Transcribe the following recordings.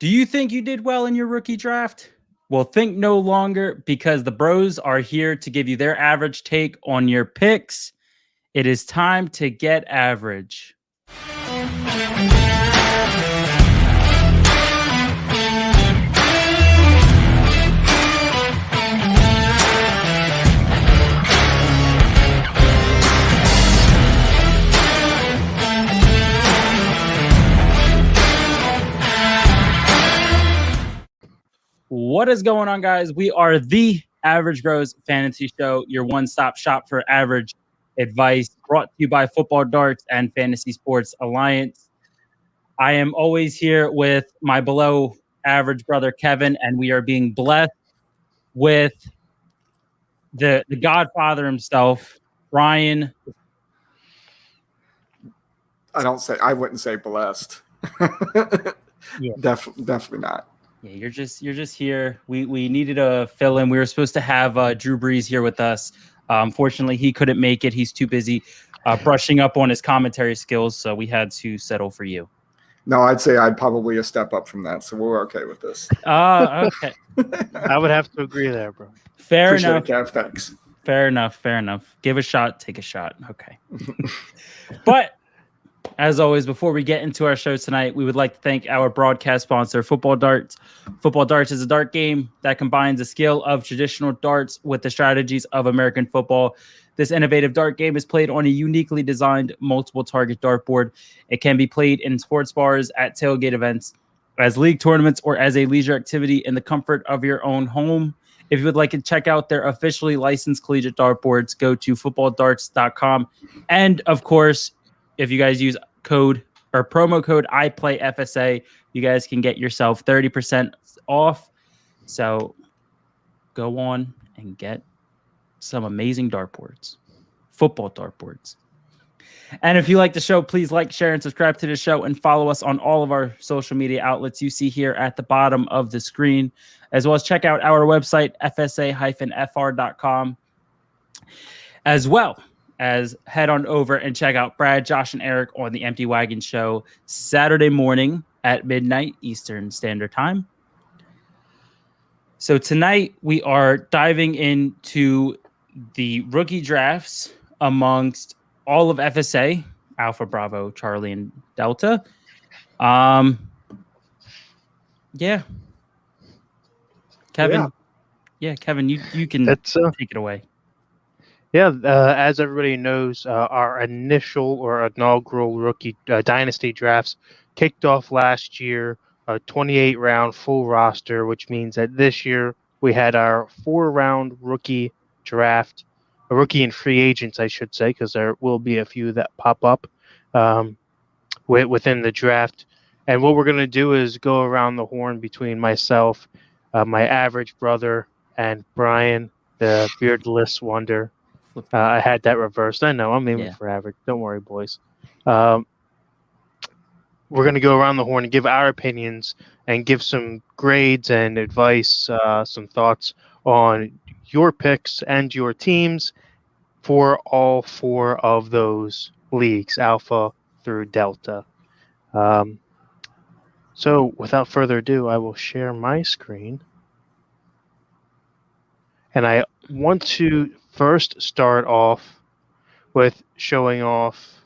Do you think you did well in your rookie draft? Well, think no longer, because the bros are here to give you their average take on your picks. It is time to get average. What is going on, guys? We are the Average Bros Fantasy Show, your one-stop shop for average advice, brought to you by Football Darts and Fantasy Sports Alliance. I am always here with my below average brother, Kevin, and we are being blessed with the godfather himself, Brian. I wouldn't say blessed. Yeah. Definitely not. Yeah, you're just here. We needed a fill in. We were supposed to have Drew Brees here with us. Unfortunately, he couldn't make it. He's too busy brushing up on his commentary skills, so we had to settle for you. No, I'd say I'd probably a step up from that, so we're okay with this. Okay. I would have to agree there, bro. Fair Appreciate enough. it, Kev. Thanks. Fair enough. Give a shot, take a shot. Okay. But as always, before we get into our show tonight, we would like to thank our broadcast sponsor, Football Darts. Football Darts is a dart game that combines the skill of traditional darts with the strategies of American football. This innovative dart game is played on a uniquely designed multiple target dartboard. It can be played in sports bars, at tailgate events, as league tournaments, or as a leisure activity in the comfort of your own home. If you would like to check out their officially licensed collegiate dartboards, go to footballdarts.com. And of course, if you guys use promo code IPlayFSA, you guys can get yourself 30% off. So go on and get some amazing dartboards, football dartboards. And if you like the show, please like, share, and subscribe to the show, and follow us on all of our social media outlets you see here at the bottom of the screen, as well as check out our website, fsa-fr.com, as well as head on over and check out Brad, Josh, and Eric on the Empty Wagon Show Saturday morning at midnight Eastern Standard Time. So tonight we are diving into the rookie drafts amongst all of FSA, Alpha, Bravo, Charlie, and Delta. Yeah. Kevin. Yeah, Kevin, you can take it away. Yeah, as everybody knows, our initial or inaugural rookie Dynasty drafts kicked off last year, a 28-round full roster, which means that this year we had our 4-round rookie draft, a rookie and free agents, I should say, because there will be a few that pop up within the draft. And what we're going to do is go around the horn between myself, my average brother, and Brian, the beardless wonder. I had that reversed. I know. I'm aiming for average. Don't worry, boys. We're going to go around the horn and give our opinions and give some grades and advice, some thoughts on your picks and your teams for all 4 of those leagues, Alpha through Delta. So without further ado, I will share my screen. And I want to first start off with showing off.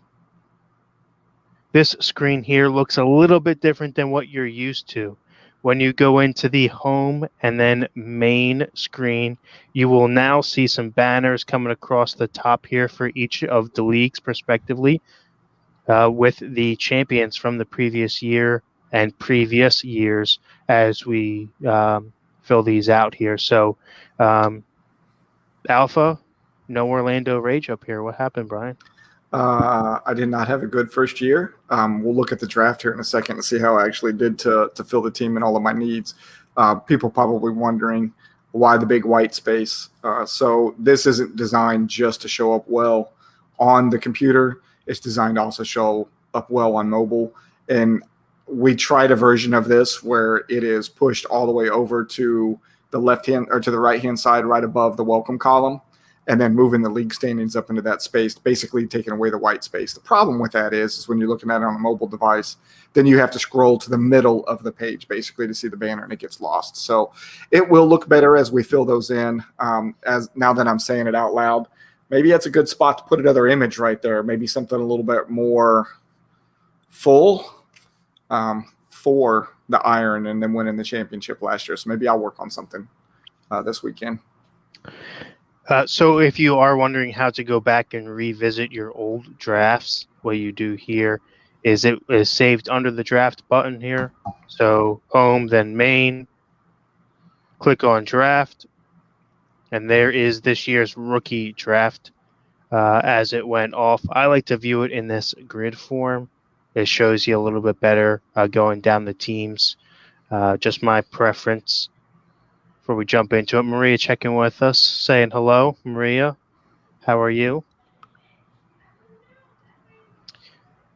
This screen here looks a little bit different than what you're used to. When you go into the home and then main screen, you will now see some banners coming across the top here for each of the leagues, respectively, with the champions from the previous year and previous years as we fill these out here. So, Alpha, no Orlando Rage up here. What happened, Brian? I did not have a good first year. We'll look at the draft here in a second and see how I actually did to fill the team and all of my needs. People probably wondering why the big white space. So this isn't designed just to show up well on the computer. It's designed to also show up well on mobile. And we tried a version of this where it is pushed all the way over to the left hand or to the right hand side, right above the welcome column. and then moving the league standings up into that space, basically taking away the white space. The problem with that is when you're looking at it on a mobile device, then you have to scroll to the middle of the page basically to see the banner, and it gets lost. So it will look better as we fill those in. As now that I'm saying it out loud, maybe that's a good spot to put another image right there. Maybe something a little bit more full for the Iron and then winning the championship last year. So maybe I'll work on something this weekend. So if you are wondering how to go back and revisit your old drafts, what you do here is it is saved under the draft button here. So home, then main, click on draft, and there is this year's rookie draft as it went off. I like to view it in this grid form. It shows you a little bit better going down the teams. Just my preference. Before we jump into it, Maria checking with us, saying hello. Maria, how are you?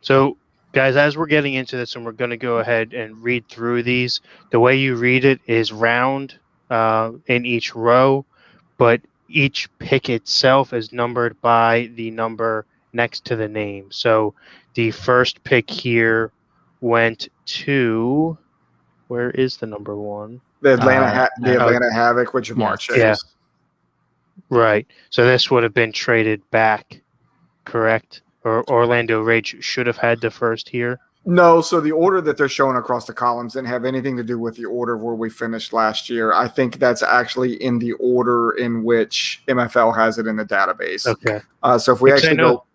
So, guys, as we're getting into this, and we're going to go ahead and read through these, the way you read it is round in each row, but each pick itself is numbered by the number next to the name. So the first pick here went to, where is the number one? The Atlanta Havoc with Jamar Chase. Yeah. Right. So this would have been traded back, correct? Or Orlando Rage should have had the first here? No, so the order that they're showing across the columns didn't have anything to do with the order where we finished last year. I think that's actually in the order in which MFL has it in the database. Okay. So if we actually go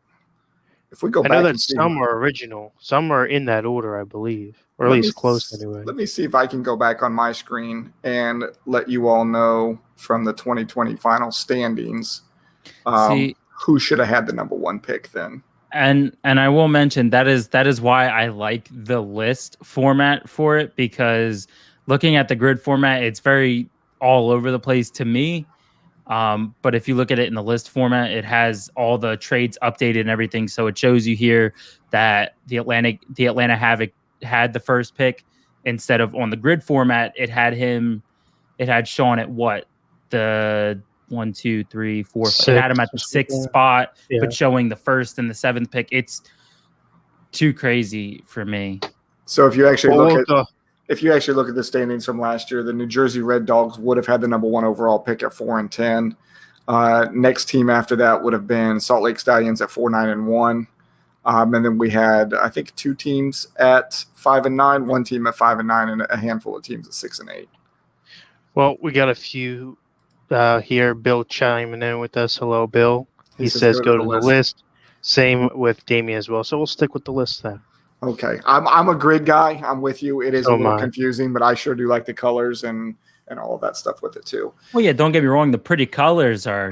back, I know that some are original. Some are in that order, I believe. Or at least close anyway. Let me see if I can go back on my screen and let you all know from the 2020 final standings who should have had the number one pick then. And I will mention that is why I like the list format for it, because looking at the grid format, it's very all over the place to me. But if you look at it in the list format, it has all the trades updated and everything. So it shows you here that the Atlanta Havoc had the first pick instead of on the grid format. It had Sean at what? The 1, 2, 3, 4, 5. It had him at the 6th spot, but showing the 1st and the 7th pick. It's too crazy for me. So if you actually look at the standings from last year, the New Jersey Red Dogs would have had the number one overall pick at 4-10. Next team after that would have been Salt Lake Stallions at 4-9-1. And then we had, I think, 2 teams at 5-9, 1 team at 5-9, and a handful of teams at 6-8. Well, we got a few here. Bill chiming in with us. Hello, Bill. He says go to the list. Same with Damien as well. So we'll stick with the list then. Okay. I'm a grid guy. I'm with you. It is a little confusing, but I sure do like the colors and all of that stuff with it too. Well, yeah, don't get me wrong. The pretty colors are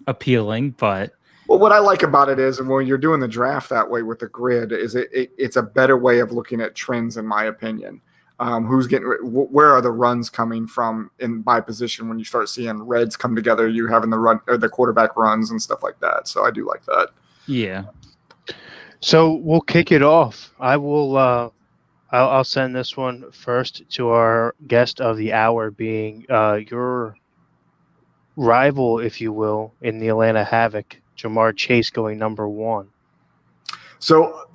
appealing, but... Well, what I like about it is, and when you're doing the draft that way with the grid, is it's a better way of looking at trends, in my opinion. Where are the runs coming from by position? When you start seeing reds come together, you having the run or the quarterback runs and stuff like that. So I do like that. Yeah. So we'll kick it off. I will. I'll send this one first to our guest of the hour, being your rival, if you will, in the Atlanta Havoc, Jamar Chase, going number one. So,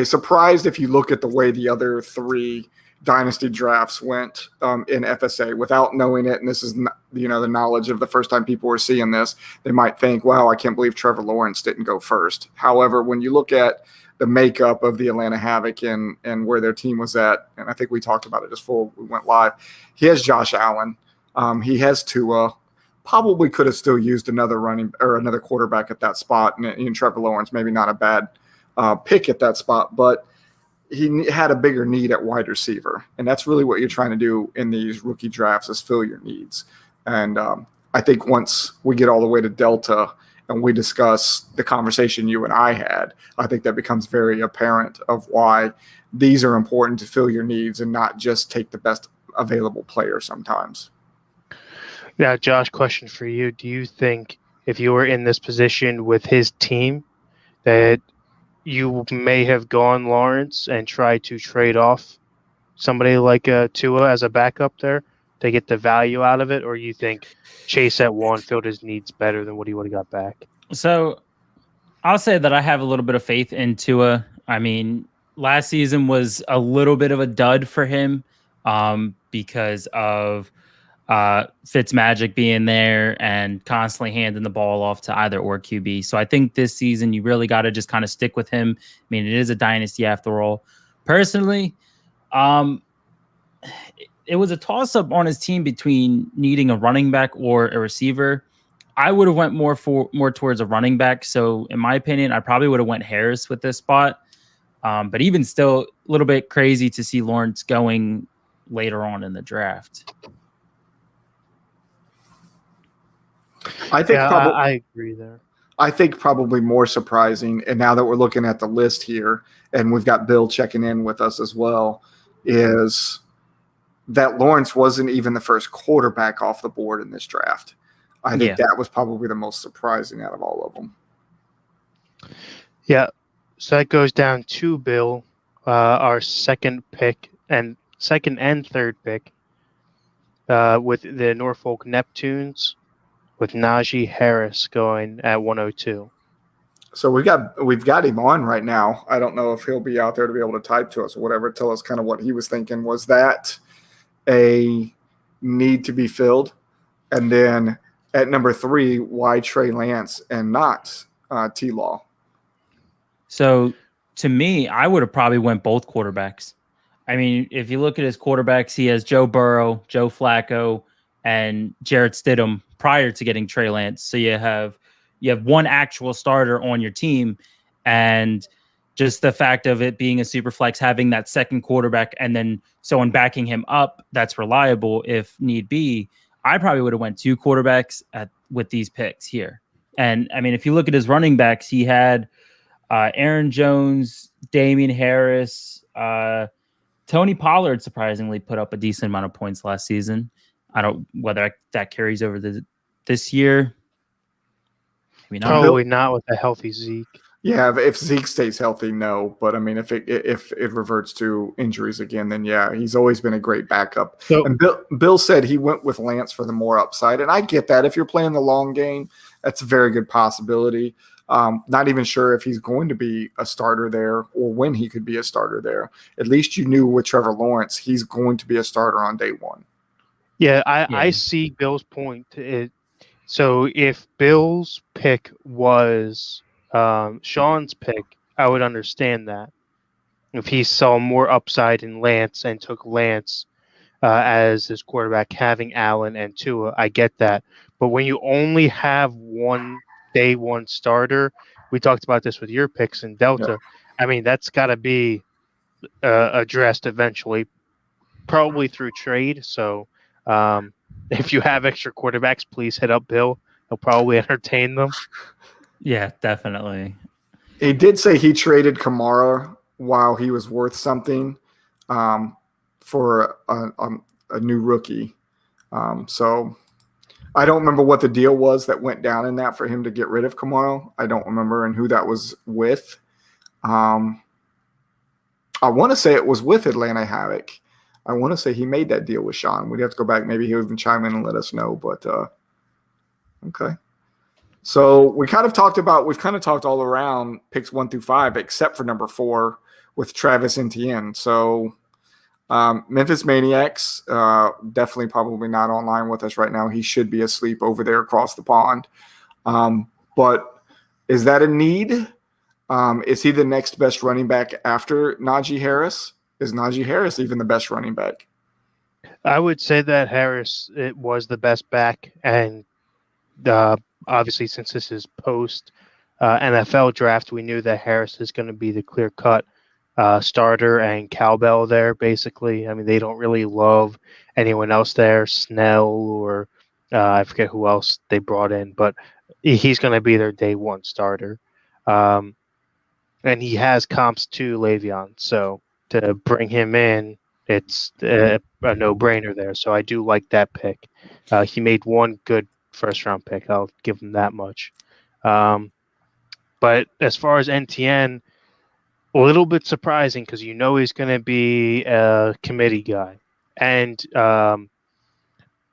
surprised if you look at the way the other 3 Dynasty drafts went in FSA without knowing it. And this is, the knowledge of the first time people were seeing this. They might think, wow, I can't believe Trevor Lawrence didn't go first. However, when you look at the makeup of the Atlanta Havoc and where their team was at, and I think we talked about it just before we went live, he has Josh Allen. He has Tua. Probably could have still used another quarterback at that spot. And Trevor Lawrence, maybe not a bad pick at that spot, but he had a bigger need at wide receiver. And that's really what you're trying to do in these rookie drafts, is fill your needs. And I think once we get all the way to Delta and we discuss the conversation you and I had, I think that becomes very apparent of why these are important to fill your needs and not just take the best available player sometimes. Now, Josh, question for you. Do you think if you were in this position with his team that you may have gone Lawrence and tried to trade off somebody like Tua as a backup there they get the value out of it, or you think Chase at 1 filled his needs better than what he would have got back? So I'll say that I have a little bit of faith in Tua. I mean, last season was a little bit of a dud for him because of Fitzmagic being there and constantly handing the ball off to either or QB. So I think this season you really got to just kind of stick with him. I mean, it is a dynasty after all. Personally, it was a toss-up on his team between needing a running back or a receiver. I would have went more towards a running back. So in my opinion, I probably would have went Harris with this spot. But even still, a little bit crazy to see Lawrence going later on in the draft. I agree there. I think probably more surprising, and now that we're looking at the list here, and we've got Bill checking in with us as well, is that Lawrence wasn't even the first quarterback off the board in this draft. I think that was probably the most surprising out of all of them. Yeah, so that goes down to Bill, our second and third pick, with the Norfolk Neptunes, with Najee Harris going at 102. So we've got him on right now. I don't know if he'll be out there to be able to type to us or whatever. Tell us kind of what he was thinking. Was that a need to be filled? And then at number 3, why Trey Lance and not T-Law? So to me, I would have probably went both quarterbacks. I mean, if you look at his quarterbacks, he has Joe Burrow, Joe Flacco, and Jarrett Stidham prior to getting Trey Lance. So you have one actual starter on your team, and just the fact of it being a super flex, having that second quarterback, and then someone backing him up that's reliable if need be. I probably would have went 2 quarterbacks with these picks here. And I mean, if you look at his running backs, he had Aaron Jones, Damian Harris, Tony Pollard surprisingly put up a decent amount of points last season. I don't whether that carries over this year. Probably not with a healthy Zeke. Yeah, if Zeke stays healthy, no. But I mean, if it reverts to injuries again, then yeah, he's always been a great backup. So, and Bill said he went with Lance for the more upside, and I get that. If you're playing the long game, that's a very good possibility. Not even sure if he's going to be a starter there or when he could be a starter there. At least you knew with Trevor Lawrence, he's going to be a starter on day 1. Yeah, I see Bill's point. So if Bill's pick was Sean's pick, I would understand that. If he saw more upside in Lance and took Lance as his quarterback, having Allen and Tua, I get that. But when you only have one day 1 starter, we talked about this with your picks in Delta. Yeah. I mean, that's got to be addressed eventually, probably through trade. So if you have extra quarterbacks, please hit up Bill. He'll probably entertain them. Yeah, definitely. He did say he traded Kamara while he was worth something for a new rookie. So I don't remember what the deal was that went down in that for him to get rid of Kamara. I don't remember and who that was with. I want to say it was with Atlanta Havoc. I want to say he made that deal with Sean. We'd have to go back. Maybe he'll even chime in and let us know. But okay. So we've kind of talked all around picks 1 through 5, except for number 4 with Travis Etienne. So Memphis Maniacs, definitely probably not online with us right now. He should be asleep over there across the pond. But is that a need? Is he the next best running back after Najee Harris? Is Najee Harris even the best running back? I would say that Harris was the best back, and obviously since this is post NFL draft, we knew that Harris is going to be the clear-cut starter and cowbell there, basically. I mean, they don't really love anyone else there, Snell or I forget who else they brought in, but he's going to be their day 1 starter. And he has comps to Le'Veon, so to bring him in, it's a no-brainer there. So I do like that pick. He made one good first-round pick. I'll give him that much. But as far as NTN, a little bit surprising because he's going to be a committee guy. And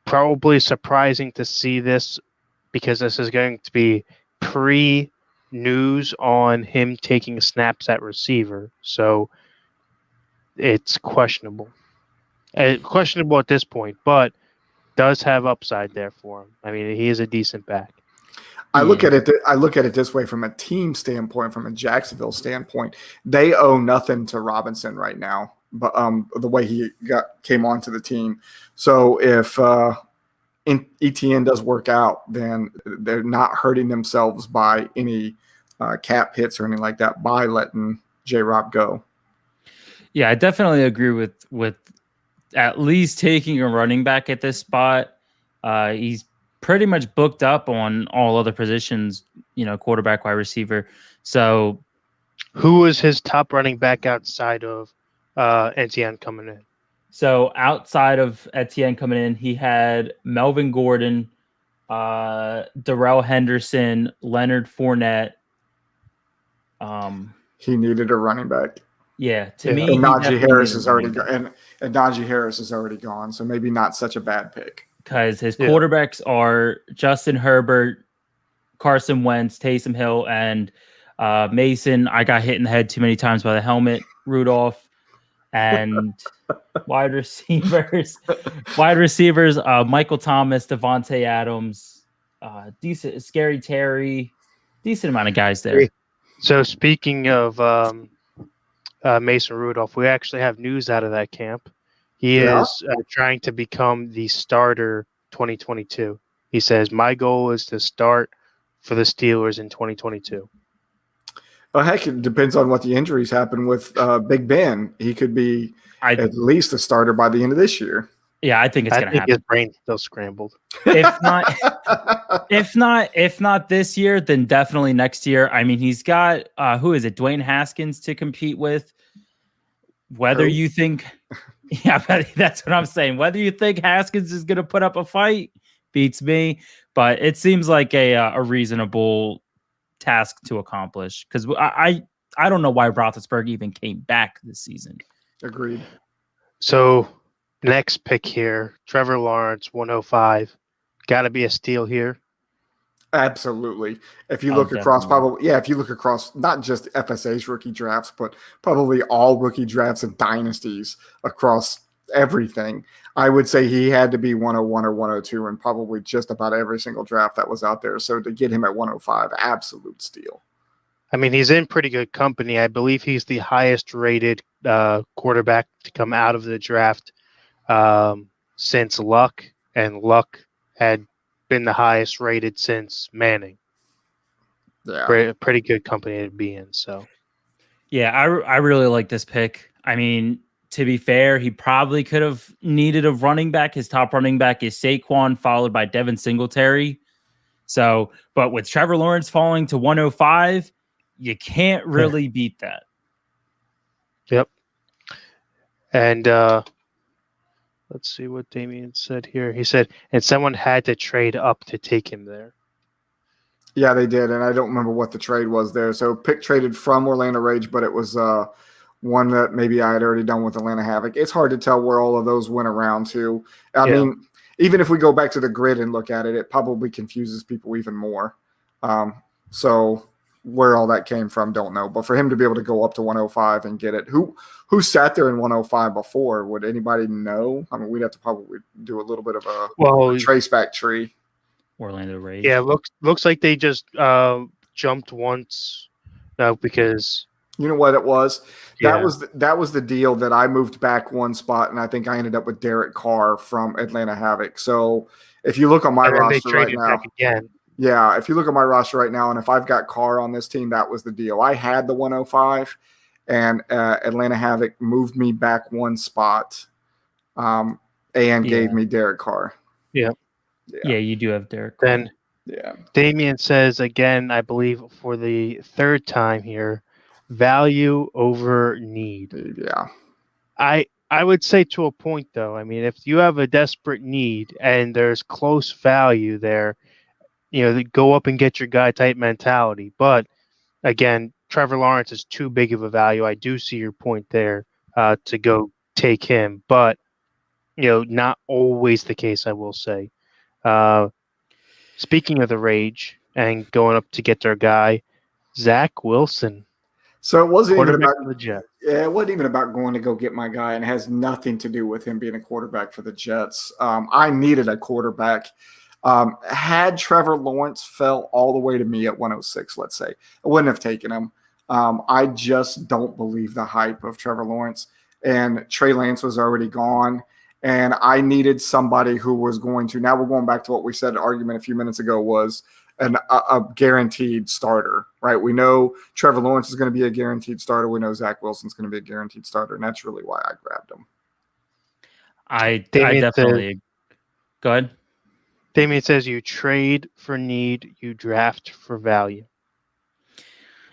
probably surprising to see this because this is going to be pre-news on him taking snaps at receiver. So it's questionable. Questionable at this point, but does have upside there for him. I mean, he is a decent back. I look at it this way from a team standpoint, from a Jacksonville standpoint. They owe nothing to Robinson right now, but the way he came onto the team. So if ETN does work out, then they're not hurting themselves by any cap hits or anything like that by letting J-Rob go. Yeah, I definitely agree with at least taking a running back at this spot. He's pretty much booked up on all other positions, quarterback, wide receiver. So who was his top running back outside of Etienne coming in? So outside of Etienne coming in, he had Melvin Gordon, Darrell Henderson, Leonard Fournette. He needed a running back. Yeah, to me, and Najee Harris is already gone. And Najee Harris is already gone, so maybe not such a bad pick. Because his quarterbacks are Justin Herbert, Carson Wentz, Taysom Hill, and Mason. I got hit in the head too many times by the helmet. Rudolph. And wide receivers, Michael Thomas, Devontae Adams, decent, Scary Terry, decent amount of guys there. So speaking of Mason Rudolph, we actually have news out of that camp. He is trying to become the starter 2022. He says, my goal is to start for the Steelers in 2022. Well, heck, it depends on what the injuries happen with Big Ben. He could be at least a starter by the end of this year. Yeah, I think it's going to happen. His brain's still scrambled. If not this year, then definitely next year. I mean, he's got who is it? Dwayne Haskins to compete with. Whether you think, that's what I'm saying. Whether you think Haskins is going to put up a fight beats me, but it seems like a reasonable task to accomplish because I don't know why Roethlisberger even came back this season. Agreed. So next pick here, Trevor Lawrence, 105. Got to be a steal here. Absolutely. If you look across if you look across not just FSA's rookie drafts, but probably all rookie drafts and dynasties across everything, I would say he had to be 101 or 102 in probably just about every single draft that was out there. So to get him at 105, absolute steal. I mean, he's in pretty good company. I believe he's the highest rated quarterback to come out of the draft since Luck, and Luck had been the highest rated since Manning. Yeah, pretty good company to be in. So, yeah, I really like this pick. I mean, to be fair, he probably could have needed a running back. His top running back is Saquon, followed by Devin Singletary. So, but with Trevor Lawrence falling to 105, you can't really beat that. Yep. And let's see what Damien said here. He said, and someone had to trade up to take him there. Yeah, they did. And I don't remember what the trade was there. So pick traded from Orlando Rage, but it was one that maybe I had already done with Atlanta Havoc. It's hard to tell where all of those went around to. I mean, even if we go back to the grid and look at it, it probably confuses people even more. So where all that came from, don't know. But for him to be able to go up to 105 and get it, who sat there in 105 before? Would anybody know? I mean, we'd have to probably do a little bit of a trace back tree. Orlando Rage. Yeah, looks like they just jumped once because you know what it was? That was the deal that I moved back one spot, and I think I ended up with Derek Carr from Atlanta Havoc. So if you look on my roster right now, if you look at my roster right now, and if I've got Carr on this team, that was the deal. I had the 105, and Atlanta Havoc moved me back one spot, and gave me Derek Carr. Yeah. Yeah, you do have Derek Carr. Then Damien says again, I believe for the third time here, value over need. Yeah. I would say to a point, though. I mean, if you have a desperate need and there's close value there, go up and get your guy type mentality. But again, Trevor Lawrence is too big of a value. I do see your point there to go take him. But not always the case, I will say. Speaking of the rage and going up to get their guy, Zach Wilson, So it wasn't even quarterback about for the Jets. Yeah, it wasn't even about going to go get my guy, and it has nothing to do with him being a quarterback for the Jets. I needed a quarterback. Had Trevor Lawrence fell all the way to me at 106, let's say, I wouldn't have taken him. I just don't believe the hype of Trevor Lawrence. And Trey Lance was already gone. And I needed somebody who was going to – now we're going back to what we said, the argument a few minutes ago was a guaranteed starter, right? We know Trevor Lawrence is going to be a guaranteed starter. We know Zach Wilson's going to be a guaranteed starter, and that's really why I grabbed him. I definitely – go ahead. Damien says you trade for need, you draft for value.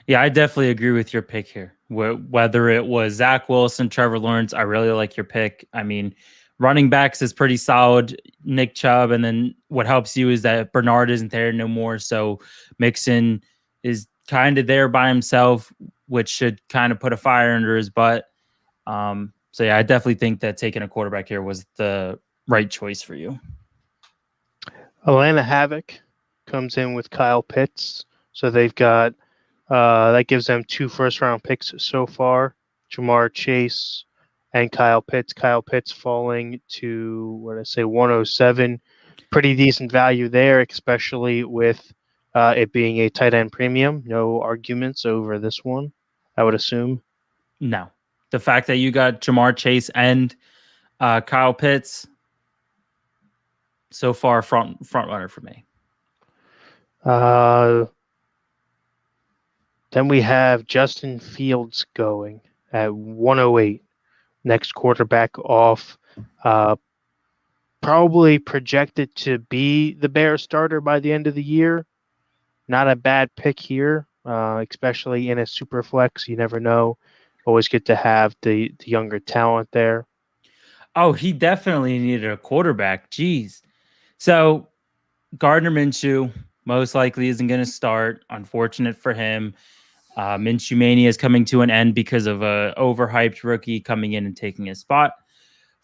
Yeah, I definitely agree with your pick here. Whether it was Zach Wilson, Trevor Lawrence, I really like your pick. I mean, running backs is pretty solid. Nick Chubb, and then what helps you is that Bernard isn't there no more. So Mixon is kind of there by himself, which should kind of put a fire under his butt. So yeah, I definitely think that taking a quarterback here was the right choice for you. Atlanta Havoc comes in with Kyle Pitts. So they've got that gives them 2 first-round picks so far. Jamar Chase and Kyle Pitts. Kyle Pitts falling to, 107. Pretty decent value there, especially with it being a tight end premium. No arguments over this one, I would assume. No. The fact that you got Jamar Chase and Kyle Pitts, so far front runner for me. Then we have Justin Fields going at 108. Next quarterback off. Probably projected to be the Bears starter by the end of the year. Not a bad pick here, especially in a super flex. You never know. Always good to have the younger talent there. Oh, he definitely needed a quarterback. Jeez. So Gardner Minshew most likely isn't going to start. Unfortunate for him. Minshew Mania is coming to an end because of a overhyped rookie coming in and taking his spot,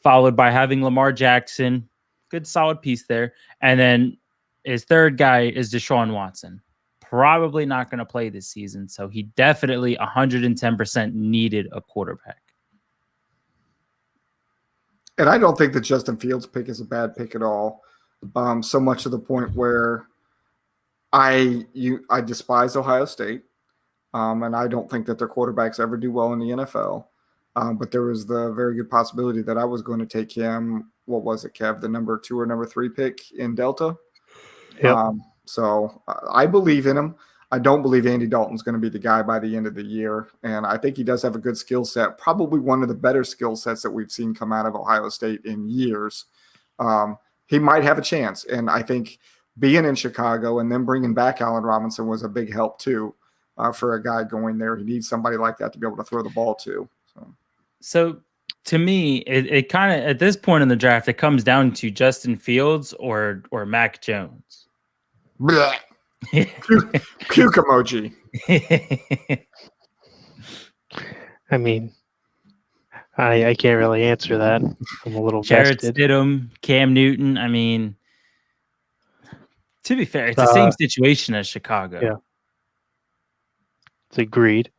followed by having Lamar Jackson. Good solid piece there. And then his third guy is Deshaun Watson. Probably not going to play this season. So he definitely 110% needed a quarterback. And I don't think the Justin Fields pick is a bad pick at all. So much to the point where I despise Ohio State. And I don't think that their quarterbacks ever do well in the NFL. But there was the very good possibility that I was going to take him. What was it, Kev? The number 2 or number 3 pick in Delta? Yep. So I believe in him. I don't believe Andy Dalton's going to be the guy by the end of the year. And I think he does have a good skill set, probably one of the better skill sets that we've seen come out of Ohio State in years. He might have a chance. And I think being in Chicago and then bringing back Allen Robinson was a big help too. For a guy going there, he needs somebody like that to be able to throw the ball to. So to me, it kind of at this point in the draft, it comes down to Justin Fields or Mac Jones. Puke emoji. I mean, I can't really answer that. I'm a little Jarrett vested. Stidham, Cam Newton. I mean, to be fair, it's the same situation as Chicago. Yeah. It's agreed.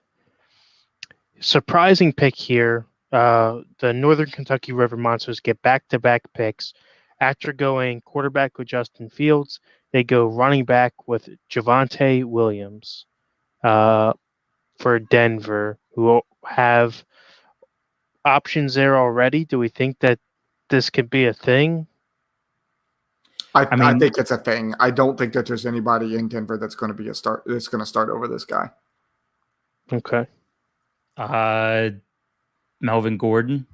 Surprising pick here. The Northern Kentucky River Monsters get back-to-back picks. After going quarterback with Justin Fields, they go running back with Javonte Williams for Denver, who have options there already. Do we think that this could be a thing? I think it's a thing. I don't think that there's anybody in Denver that's going to be that's going to start over this guy. Okay. Melvin Gordon.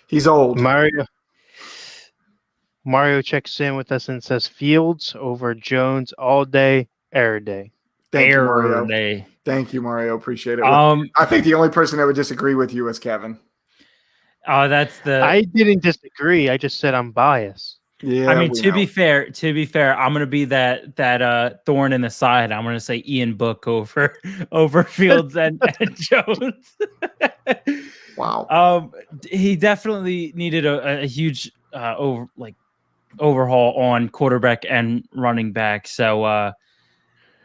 He's old. Mario checks in with us and says Fields over Jones all day, air day. Thank you, Mario. Thank you, Mario. Appreciate it. I think the only person that would disagree with you is Kevin. Oh, that's the. I didn't disagree. I just said I'm biased. Yeah, I mean, we to know. be fair, I'm gonna be that thorn in the side. I'm gonna say Ian Book over Fields and Jones. Wow. He definitely needed a huge overhaul on quarterback and running back. So I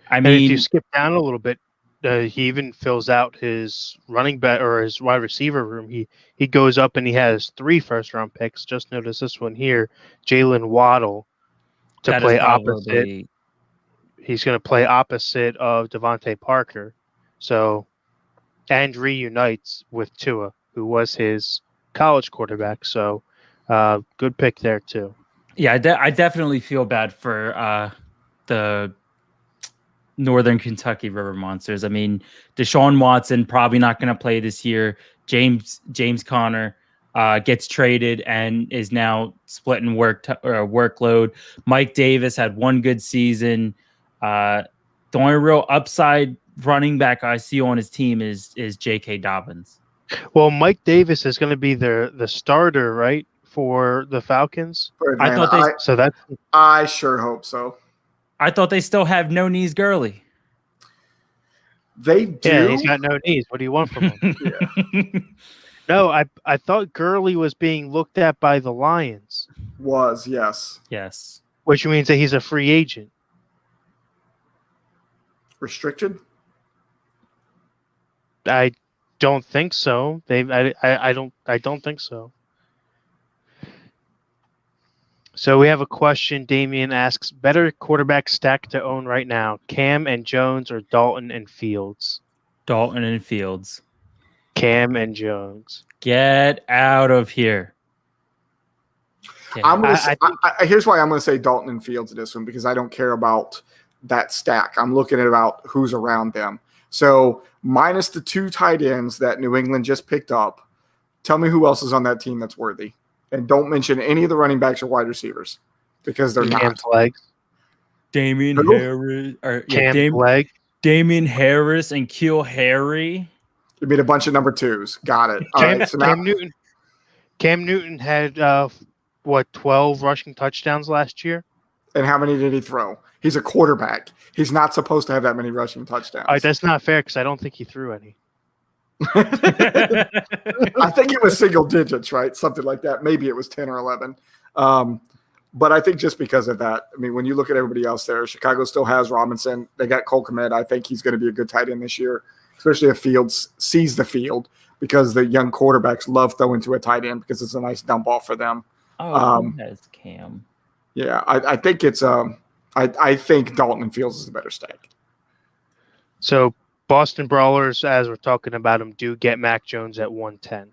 And if you mean, skip down a little bit, he even fills out his running back or his wide receiver room. He goes up and he has 3 first-round picks. Just notice this one here, Jalen Waddle, to that is play opposite. probably He's going to play opposite of Devontae Parker. So, and reunites with Tua, who was his college quarterback. So, good pick there too. yeah. I definitely feel bad for the Northern Kentucky River Monsters. I mean, Deshawn Watson probably not going to play this year. James Conner gets traded and is now splitting workload. Mike Davis had one good season. The only real upside running back I see on his team is J.K. Dobbins. Well, Mike Davis is going to be the starter, right, for the Falcons. I thought they. So that's I sure hope so. I thought they still have no knees Gurley. They do. Yeah, he's got no knees. What do you want from him? Yeah. No, I thought Gurley was being looked at by the Lions, Was, yes. Yes. which means that he's a free agent. Restricted? I don't think so. I don't think so. So we have a question. Damien asks, better quarterback stack to own right now, Cam and Jones or Dalton and Fields? Dalton and Fields. Cam and Jones. Get out of here. Here's why I'm going to say Dalton and Fields in this one, because I don't care about that stack. I'm looking at about who's around them. So minus the 2 tight ends that New England just picked up, tell me who else is on that team that's worthy. And don't mention any of the running backs or wide receivers because they're not. Damian Who? Harris. Flegg. Damian Harris and Keel Harry. You mean a bunch of number 2s. Got it. All right. So now, Cam Newton had 12 rushing touchdowns last year? and how many did he throw? He's a quarterback. He's not supposed to have that many rushing touchdowns. All right, that's not fair because I don't think he threw any. I think it was single digits, right? Something like that. Maybe it was 10 or 11. But I think just because of that, I mean, when you look at everybody else there, Chicago still has Robinson. They got Cole Kmet. I think he's going to be a good tight end this year, especially if Fields sees the field, because the young quarterbacks love throwing to a tight end because it's a nice dump off for them. Oh, that's Cam. Yeah, I think it's I think Dalton and Fields is the better stack. So Boston Brawlers, as we're talking about them, do get Mac Jones at 110.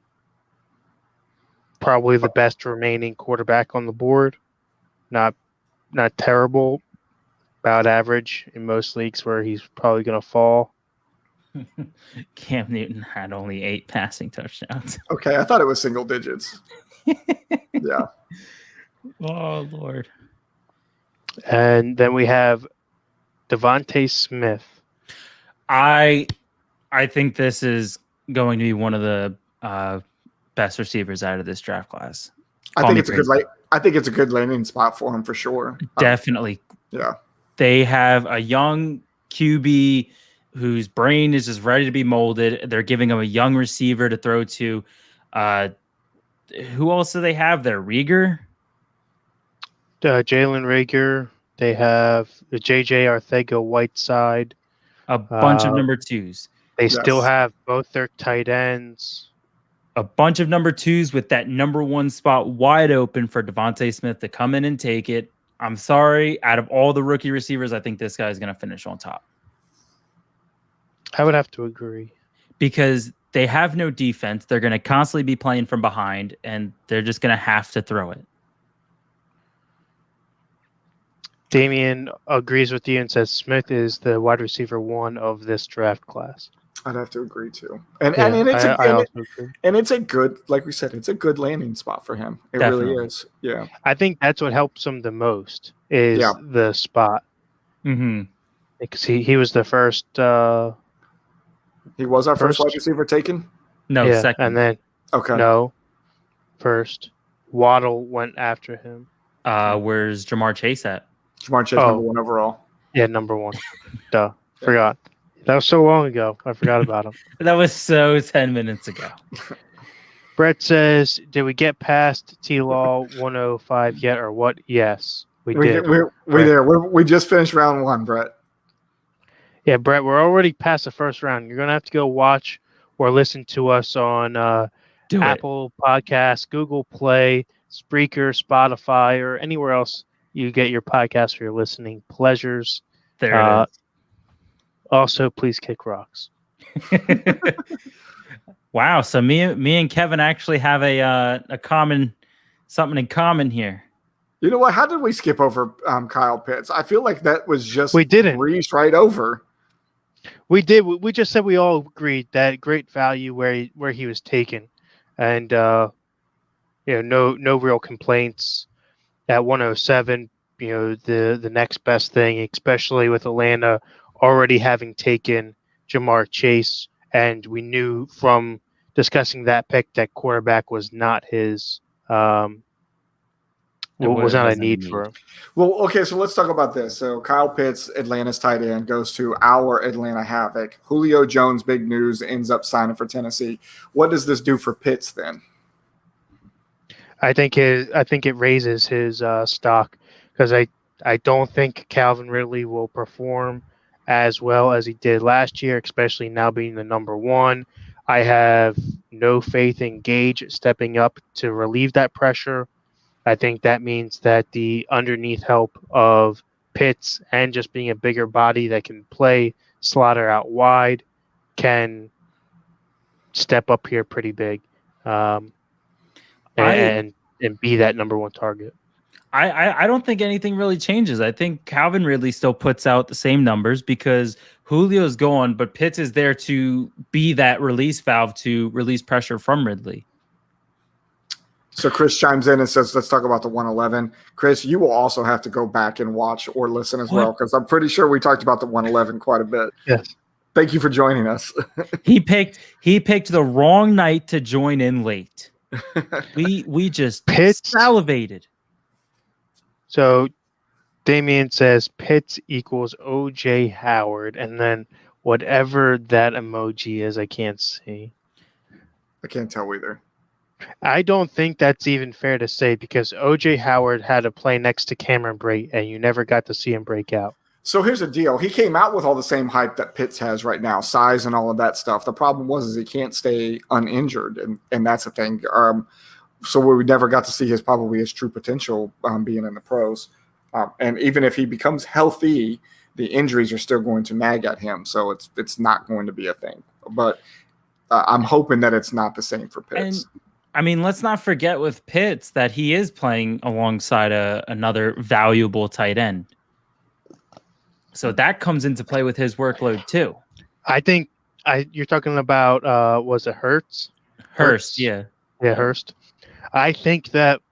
Probably the best remaining quarterback on the board. Not terrible, about average in most leagues where he's probably going to fall. Cam Newton had only 8 passing touchdowns. Okay, I thought it was single digits. Yeah. Oh, Lord. And then we have Devonta Smith. I think this is going to be one of the best receivers out of this draft class. I think it's a good landing spot for him for sure. Definitely. Yeah. They have a young QB whose brain is just ready to be molded. They're giving him a young receiver to throw to. Who else do they have there? Rieger? Jalen Rager. They have the JJ Arcega-Whiteside. A bunch of number 2s. They still have both their tight ends. A bunch of number 2s with that number 1 spot wide open for Devonta Smith to come in and take it. I'm sorry. Out of all the rookie receivers, I think this guy's going to finish on top. I would have to agree. Because they have no defense. They're going to constantly be playing from behind, and they're just going to have to throw it. Damien agrees with you and says Smith is the wide receiver 1 of this draft class. I'd have to agree too. And it's a good, like we said, it's a good landing spot for him. It Definitely. really is. Yeah. I think that's what helps him the most is the spot. Mm-hmm. Because he was the first. He was our first wide receiver taken? No, second. And then Okay. no, first. Waddle went after him. Where's Jamar Chase at? Jamar Chase, number 1 overall. Yeah, number 1. Duh. Forgot. That was so long ago. I forgot about him. That was so 10 minutes ago. Brett says, did we get past T-Law 105 yet or what? Yes, we did. We're there. We just finished round 1, Brett. Yeah, Brett, we're already past the first round. You're going to have to go watch or listen to us on Apple Podcasts, Google Play, Spreaker, Spotify, or anywhere else you get your podcast for your listening pleasures. There it is. Also, please kick rocks. Wow, so me and Kevin actually have something in common here. You know what? How did we skip over Kyle Pitts? I feel like that was just we didn't breezed right over. We did. We just said we all agreed that great value where he was taken, and no real complaints at 107. The next best thing, especially with Atlanta already having taken Jamar Chase, and we knew from discussing that pick that quarterback was not his. Was not a need for him. Well, okay, so let's talk about this. So Kyle Pitts, Atlanta's tight end, goes to our Atlanta Havoc. Julio Jones, big news, ends up signing for Tennessee. What does this do for Pitts then? I think it raises his stock because I don't think Calvin Ridley will perform as well as he did last year, especially now being the number 1. I have no faith in Gage stepping up to relieve that pressure. I think that means that the underneath help of Pitts and just being a bigger body that can play Slaughter out wide can step up here pretty big and be that number 1 target. I don't think anything really changes. I think Calvin Ridley still puts out the same numbers because Julio's gone, but Pitts is there to be that release valve to release pressure from Ridley. So Chris chimes in and says, let's talk about the 111. Chris, you will also have to go back and watch or listen as well, because I'm pretty sure we talked about the 111 quite a bit. Yes. Thank you for joining us. He picked the wrong night to join in late. We just salivated. So Damien says Pitts equals OJ Howard, and then whatever that emoji is, I can't see. I can't tell either. I don't think that's even fair to say because OJ Howard had to play next to Cameron Brate, and you never got to see him break out. So here's the deal. He came out with all the same hype that Pitts has right now, size and all of that stuff. The problem was he can't stay uninjured, and that's the thing. So we never got to see his true potential being in the pros. And even if he becomes healthy, the injuries are still going to nag at him. So it's not going to be a thing. But I'm hoping that it's not the same for Pitts. And I mean, let's not forget with Pitts that he is playing alongside another valuable tight end. So that comes into play with his workload too. I think you're talking about was it Hurst? Hurst, yeah. Yeah, Hurst. I think that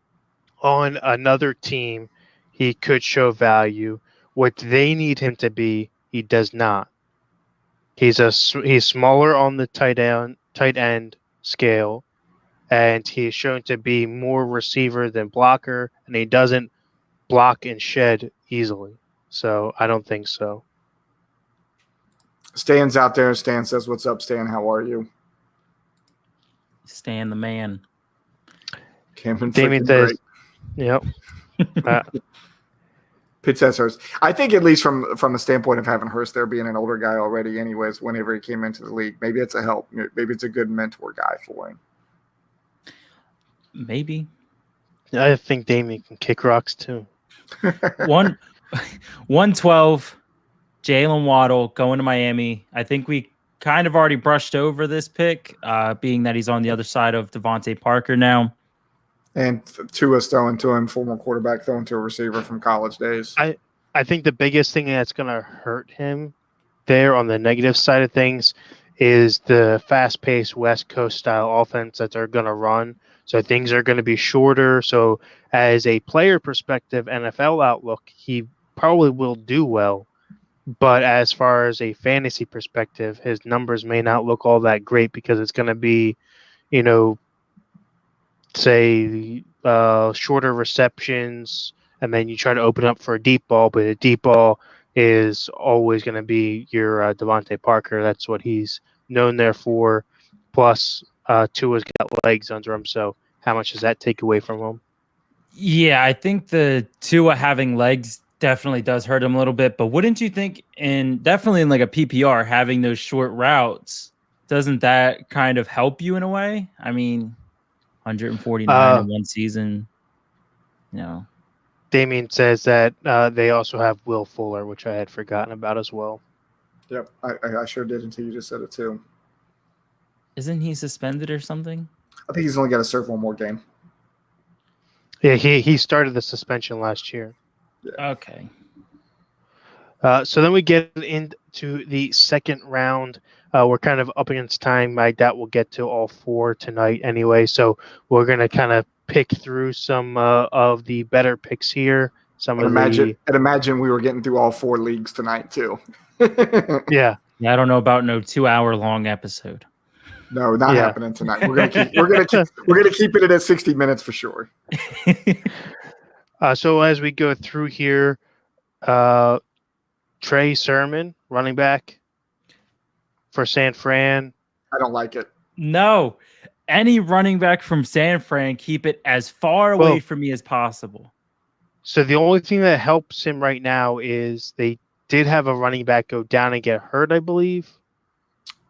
on another team he could show value. What they need him to be, he does not. He's smaller on the tight end scale, and he's shown to be more receiver than blocker, and he doesn't block and shed easily. So I don't think so. Stan's out there. Stan says, "What's up, Stan? How are you?" Stan the man. Damien says, "Yep." Pitts has Hurst. I think at least from a standpoint of having Hurst there being an older guy already anyways, whenever he came into the league, maybe it's a help. Maybe it's a good mentor guy for him. Maybe. I think Damien can kick rocks too. 112, Jalen Waddle going to Miami. I think we kind of already brushed over this pick, being that he's on the other side of Devontae Parker now. And Tua's throwing to him, former quarterback throwing to a receiver from college days. I think the biggest thing that's going to hurt him there on the negative side of things is the fast-paced West Coast style offense that they're going to run. So things are going to be shorter. So as a player perspective, NFL outlook, he probably will do well. But as far as a fantasy perspective, his numbers may not look all that great because it's going to be, say shorter receptions, and then you try to open up for a deep ball, but a deep ball is always going to be your Devontae Parker. That's what he's known there for. Plus, Tua's got legs under him, so how much does that take away from him? Yeah, I think the Tua having legs definitely does hurt him a little bit. But wouldn't you think, definitely in like a PPR, having those short routes, doesn't that kind of help you in a way? I mean, 149 in one season, Damien says that they also have Will Fuller, which I had forgotten about as well. Yep, I sure did until you just said it too. Isn't he suspended or something? I think he's only got to serve one more game. Yeah, he started the suspension last year. Yeah. Okay. So then we get into the second round. We're kind of up against time. I doubt we'll get to all four tonight anyway. So we're going to kind of pick through some of the better picks here. Imagine we were getting through all four leagues tonight too. Yeah. Yeah, I don't know about no 2-hour long episode. No, not happening tonight. We're gonna keep it at 60 minutes for sure. So as we go through here, Trey Sermon, running back for San Fran. I don't like it. No, any running back from San Fran, keep it as far away from me as possible. So the only thing that helps him right now is they did have a running back go down and get hurt, I believe.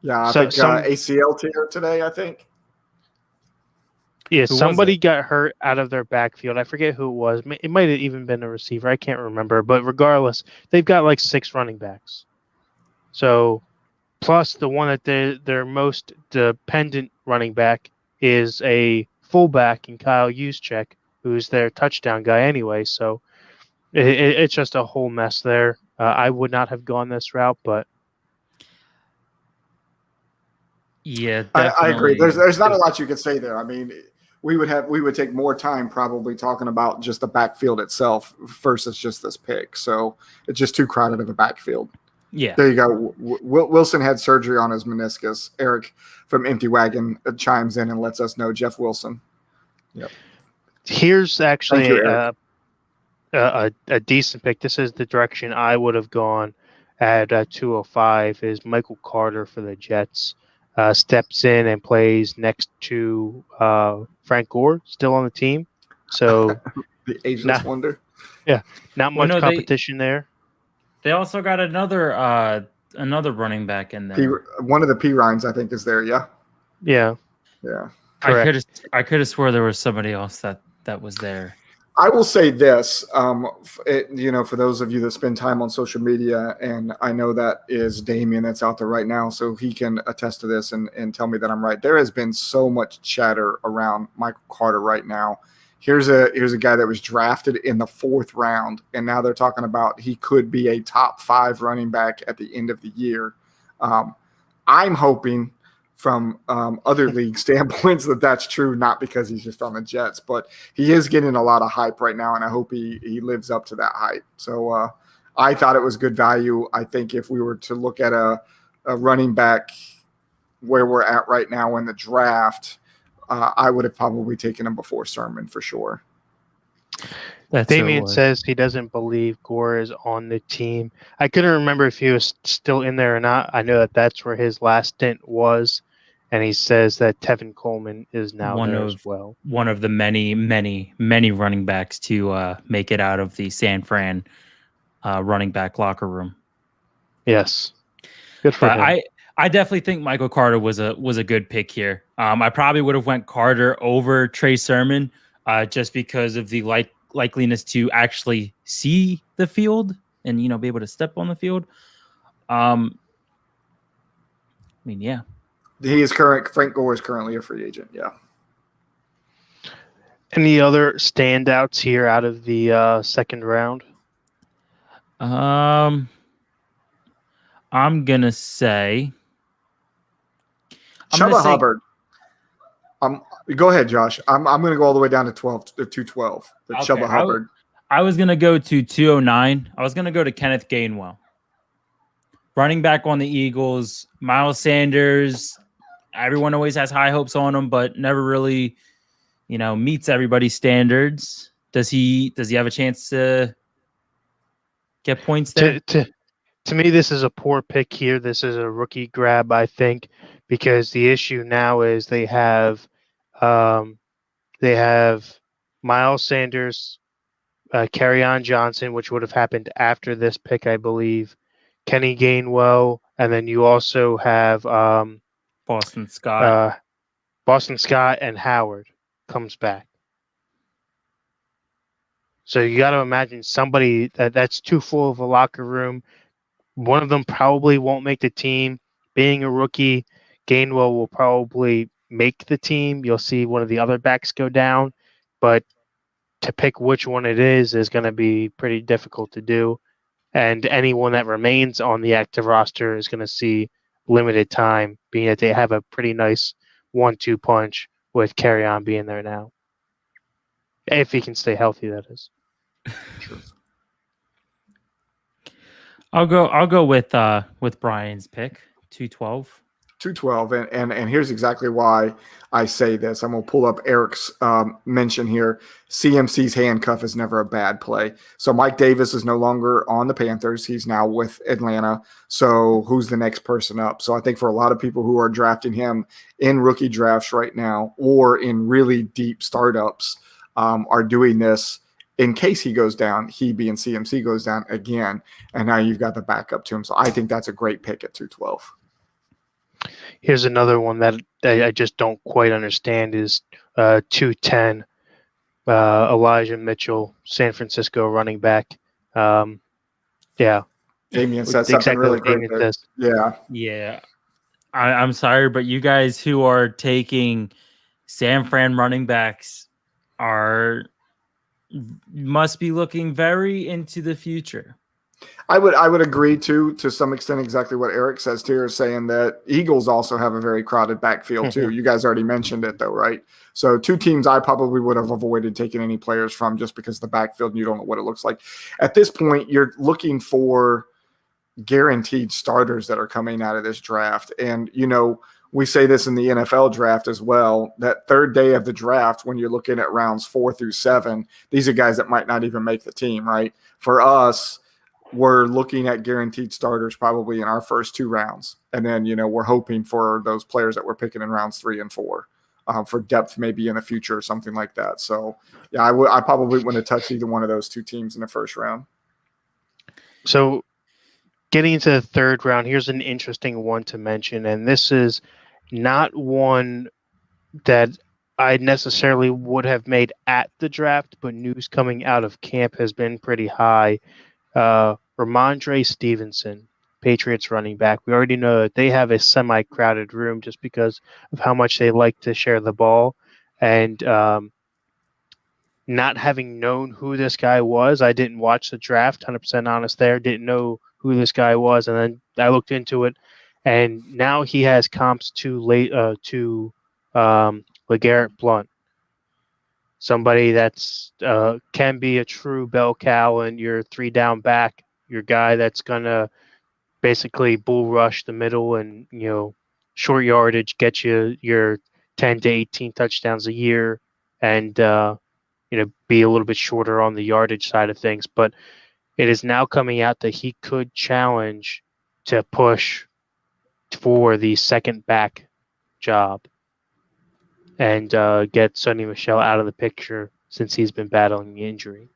Yeah, I think ACL tear today, I think. Yeah, somebody got hurt out of their backfield. I forget who it was. It might have even been a receiver. I can't remember. But regardless, they've got like 6 running backs. So, plus the one that their most dependent running back is a fullback in Kyle Juszczyk, who's their touchdown guy anyway. So, it's just a whole mess there. I would not have gone this route, but yeah, I agree. There's not a lot you could say there. I mean, we would take more time probably talking about just the backfield itself versus just this pick. So it's just too crowded of a backfield. Yeah. There you go. Wilson had surgery on his meniscus. Eric from Empty Wagon chimes in and lets us know Jeff Wilson. Yep. Here's actually a decent pick. This is the direction I would have gone at 205 is Michael Carter for the Jets. Steps in and plays next to Frank Gore, still on the team. So the ageless wonder. Yeah, not much competition there. They also got another running back in there. One of the P Ryans, I think, is there. Yeah. Yeah. Yeah. Correct. I could have swore there was somebody else that was there. I will say this, for those of you that spend time on social media, and I know that is Damien that's out there right now, so he can attest to this and tell me that I'm right. There has been so much chatter around Michael Carter right now. Here's a guy that was drafted in the 4th round, and now they're talking about he could be a top 5 running back at the end of the year. I'm hoping from other league standpoints that's true, not because he's just on the Jets, but he is getting a lot of hype right now, and I hope he lives up to that hype. So I thought it was good value. I think if we were to look at a running back where we're at right now in the draft, I would have probably taken him before Sermon for sure. Damien says he doesn't believe Gore is on the team. I couldn't remember if he was still in there or not. I know that's where his last stint was, and he says that Tevin Coleman is now there as well. One of the many, many, many running backs to make it out of the San Fran running back locker room. Yes, good for him. I definitely think Michael Carter was a good pick here. I probably would have went Carter over Trey Sermon just because of the likeliness to actually see the field and be able to step on the field. I mean, yeah. Frank Gore is currently a free agent. Yeah. Any other standouts here out of the second round? I'm gonna say Chuba Hubbard. Go ahead, Josh. I'm going to go all the way down to 212. Chuba Hubbard. I was going to go to 209. I was going to go to Kenneth Gainwell. Running back on the Eagles. Miles Sanders. Everyone always has high hopes on him, but never really, meets everybody's standards. Does he have a chance to get points there? To me, this is a poor pick here. This is a rookie grab, I think, because the issue now is they have Miles Sanders, Kerryon Johnson, which would have happened after this pick, I believe, Kenny Gainwell, and then you also have Boston Scott. Boston Scott and Howard comes back. So you got to imagine somebody that's too full of a locker room. One of them probably won't make the team. Being a rookie, Gainwell will probably make the team. You'll see one of the other backs go down, but to pick which one it is going to be pretty difficult to do. And anyone that remains on the active roster is going to see limited time, being that they have a pretty nice 1-2 punch with Kerryon being there now. If he can stay healthy, that is. Sure. I'll go with Brian's pick, 212. 212, and here's exactly why I say this. I'm going to pull up Eric's mention here. CMC's handcuff is never a bad play. So Mike Davis is no longer on the Panthers. He's now with Atlanta. So who's the next person up? So I think for a lot of people who are drafting him in rookie drafts right now or in really deep startups are doing this in case he goes down, he being CMC goes down again, and now you've got the backup to him. So I think that's a great pick at 212. Here's another one that I just don't quite understand is 210, Elijah Mitchell, San Francisco running back. Yeah. Damien said something really great there. Yeah. I'm sorry, but you guys who are taking San Fran running backs must be looking very into the future. I would agree to some extent exactly what Eric says here, saying that Eagles also have a very crowded backfield too. You guys already mentioned it though, right? So two teams I probably would have avoided taking any players from just because the backfield and you don't know what it looks like. At this point, you're looking for guaranteed starters that are coming out of this draft. And, we say this in the NFL draft as well, that third day of the draft, when you're looking at rounds 4 through 7, these are guys that might not even make the team, right? For us, we're looking at guaranteed starters probably in our first 2 rounds. And then, we're hoping for those players that we're picking in rounds 3 and 4 for depth maybe in the future or something like that. So, yeah, I probably wouldn't have touched either one of those 2 teams in the first round. So getting into the third round, here's an interesting one to mention. And this is not one that I necessarily would have made at the draft, but news coming out of camp has been pretty high. Ramondre Stevenson, Patriots running back. We already know that they have a semi-crowded room just because of how much they like to share the ball. And not having known who this guy was, I didn't watch the draft, 100% honest there, didn't know who this guy was. And then I looked into it, and now he has comps to LeGarrette Blount. Somebody that's can be a true bell cow and your 3-down back, your guy that's gonna basically bull rush the middle and short yardage, get you your 10 to 18 touchdowns a year, and be a little bit shorter on the yardage side of things. But it is now coming out that he could challenge to push for the second back job and get Sonny Michel out of the picture since he's been battling the injury.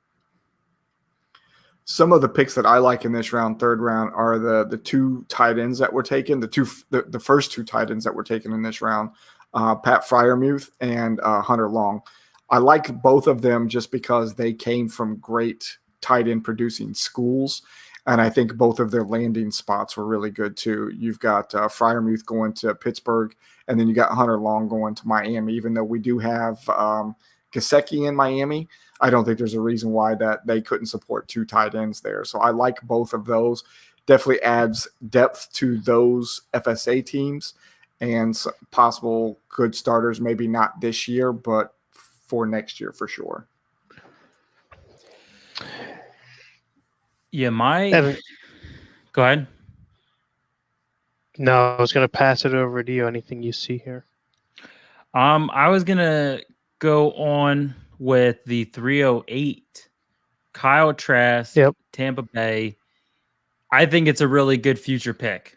Some of the picks that I like in this round, third round, are the 2 tight ends that were taken, the first 2 tight ends that were taken in this round, Pat Freiermuth and Hunter Long. I like both of them just because they came from great tight end producing schools, and I think both of their landing spots were really good too. You've got Freiermuth going to Pittsburgh, and then you got Hunter Long going to Miami. Even though we do have Gesicki in Miami, I don't think there's a reason why that they couldn't support 2 tight ends there. So I like both of those. Definitely adds depth to those FSA teams and possible good starters, maybe not this year, but for next year for sure. Yeah, Evan, go ahead. No, I was going to pass it over to you. Anything you see here? I was going to go on with the 308. Kyle Trask, Yep. Tampa Bay. I think it's a really good future pick.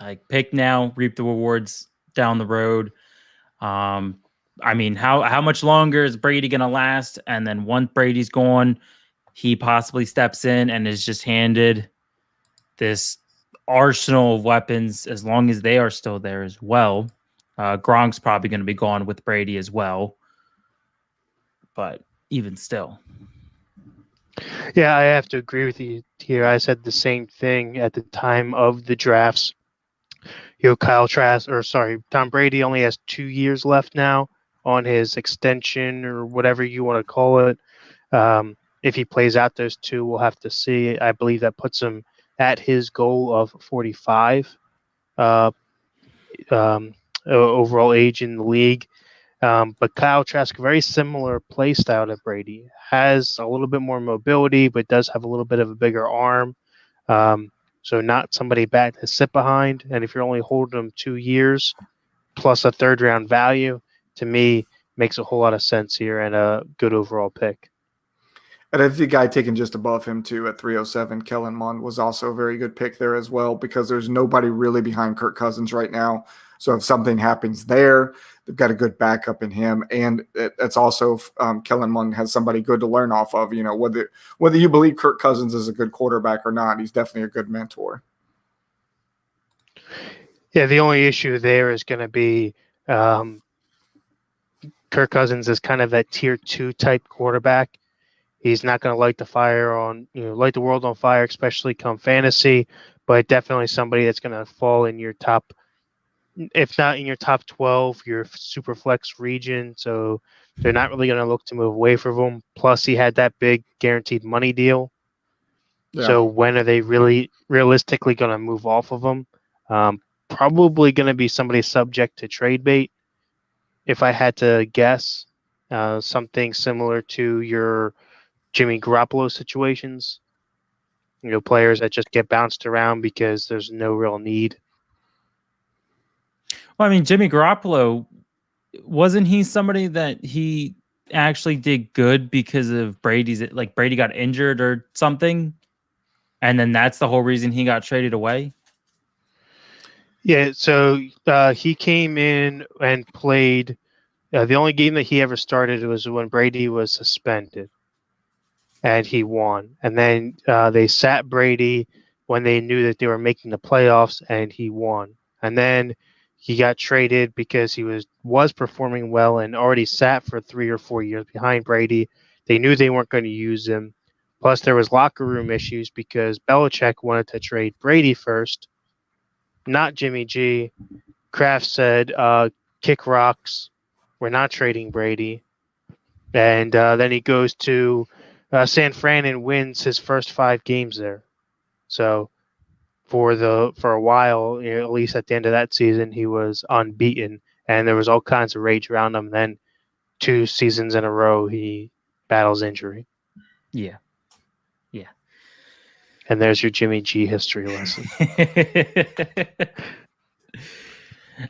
Like, pick now, reap the rewards down the road. I mean, how much longer is Brady going to last? And then once Brady's gone, he possibly steps in and is just handed this arsenal of weapons as long as they are still there as well. Gronk's probably going to be gone with Brady as well. But even still. Yeah, I have to agree with you here. I said the same thing at the time of the drafts. Tom Brady only has 2 years left now on his extension or whatever you want to call it. If he plays out those 2, we'll have to see. I believe that puts him at his goal of 45 overall age in the league. But Kyle Trask, very similar play style to Brady, has a little bit more mobility, but does have a little bit of a bigger arm. So not somebody back to sit behind. And if you're only holding them 2 years plus a 3rd round value, to me, makes a whole lot of sense here and a good overall pick. And I think the guy taken just above him, too, at 307, Kellen Mond, was also a very good pick there as well, because there's nobody really behind Kirk Cousins right now. So if something happens there, they've got a good backup in him. And it's also Kellen Mond has somebody good to learn off of. You know, whether you believe Kirk Cousins is a good quarterback or not, he's definitely a good mentor. Yeah, the only issue there is going to be Kirk Cousins is kind of that tier 2 type quarterback. He's not going to light the world on fire, especially come fantasy, but definitely somebody that's going to fall in your top, if not in your top 12, your super flex region. So they're not really going to look to move away from him. Plus, he had that big guaranteed money deal. Yeah. So when are they really realistically going to move off of him? Probably going to be somebody subject to trade bait. If I had to guess, something similar to your Jimmy Garoppolo situations, players that just get bounced around because there's no real need. Well, I mean, Jimmy Garoppolo, wasn't he somebody that he actually did good because of Brady got injured or something? And then that's the whole reason he got traded away? Yeah, so he came in and played. The only game that he ever started was when Brady was suspended. And he won. And then they sat Brady when they knew that they were making the playoffs, and he won. And then he got traded because he was performing well and already sat for 3 or 4 years behind Brady. They knew they weren't going to use him. Plus, there was locker room issues because Belichick wanted to trade Brady first, not Jimmy G. Kraft said, kick rocks. We're not trading Brady. And then he goes to San Fran and wins his first 5 games there. So for a while, at least at the end of that season, he was unbeaten, and there was all kinds of rage around him. Then 2 seasons in a row, he battles injury. Yeah. And there's your Jimmy G history lesson.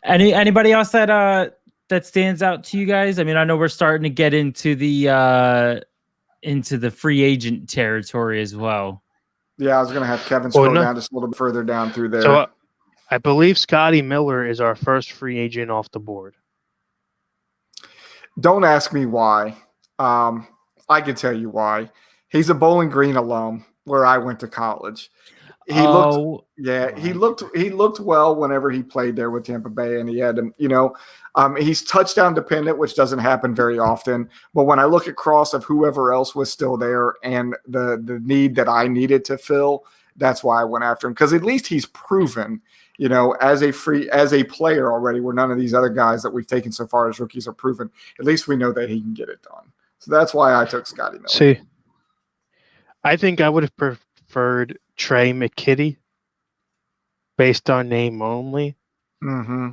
Anybody else that stands out to you guys? I mean, I know we're starting to get into the free agent territory as well. Yeah, I was going to have Kevin scroll down just a little bit further down through there. So I believe Scotty Miller is our first free agent off the board. Don't ask me why. I can tell you why. He's a Bowling Green alum where I went to college. He looked well whenever he played there with Tampa Bay, and he had him, he's touchdown dependent, which doesn't happen very often. But when I look across of whoever else was still there and the need that I needed to fill, that's why I went after him, because at least he's proven, as a player already, where none of these other guys that we've taken so far as rookies are proven. At least we know that he can get it done. So that's why I took Scotty Miller. See, I think I would have preferred Trey McKitty based on name only. Mm-hmm.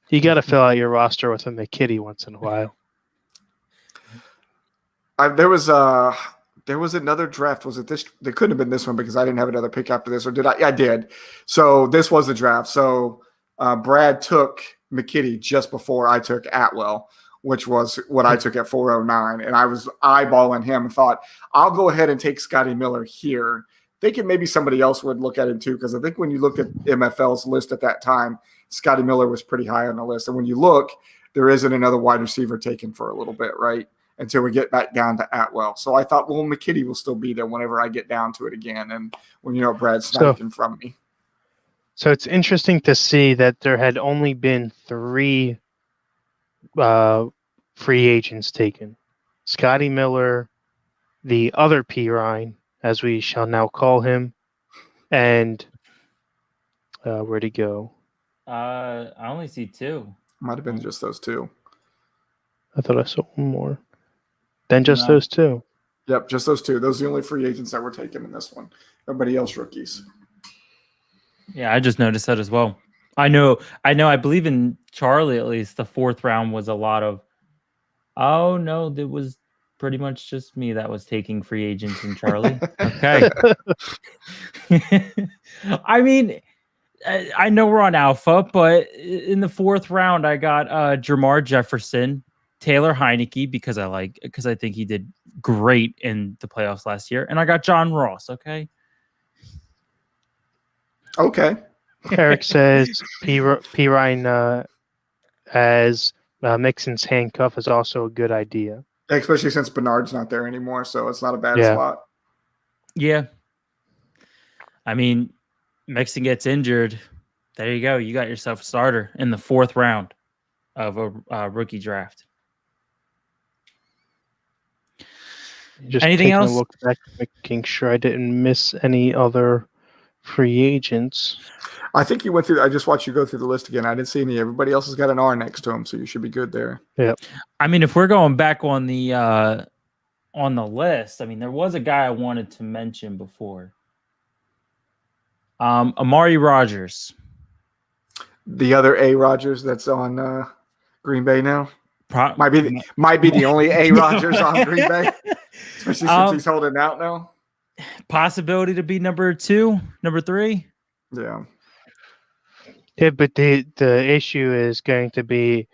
You got to fill out your roster with a McKitty once in a while. There was another draft. Was it this? There couldn't have been this one because I didn't have another pick after this, or did I? I did. So this was the draft. So Brad took McKitty just before I took Atwell, which was what I took at 409. And I was eyeballing him and thought, I'll go ahead and take Scotty Miller here. Thinking maybe somebody else would look at him too, because I think when you looked at MFL's list at that time, Scotty Miller was pretty high on the list. And when you look, there isn't another wide receiver taken for a little bit, right? Until we get back down to Atwell. So I thought, well, McKitty will still be there whenever I get down to it again. And when Brad sniped in front of me. So it's interesting to see that there had only been 3 free agents taken. Scotty Miller, the other Pirine, as we shall now call him, and where'd he go? I only see 2. Might have been just those 2. I thought I saw one more. Then just those 2. Yep, just those 2. Those are the only free agents that were taken in this one. Everybody else rookies. Yeah, I just noticed that as well. I know. I believe in Charlie, at least, the 4th round was a lot of, oh, no, that was pretty much just me that was taking free agents in Charlie. Okay. I mean, I know we're on alpha, but in the 4th round, I got Jamar Jefferson, Taylor Heineke, because I think he did great in the playoffs last year, and I got John Ross. Okay. Eric says Pirine as Mixon's handcuff is also a good idea. Especially since Bernard's not there anymore, so it's not a bad spot. Yeah. I mean, Mixon gets injured. There you go. You got yourself a starter in the 4th round of a rookie draft. Just anything else? A look back, making sure I didn't miss any other free agents. I think you went through. I just watched you go through the list again. I didn't see any. Everybody else has got an R next to him, so you should be good there. Yeah. I mean, if we're going back on the list, I mean, there was a guy I wanted to mention before. Amari Rodgers. The other A Rodgers that's on Green Bay now. Might be the only A Rodgers on Green Bay, especially since he's holding out now. Possibility to be number 2, number 3. Yeah. Yeah, but the issue is going to be,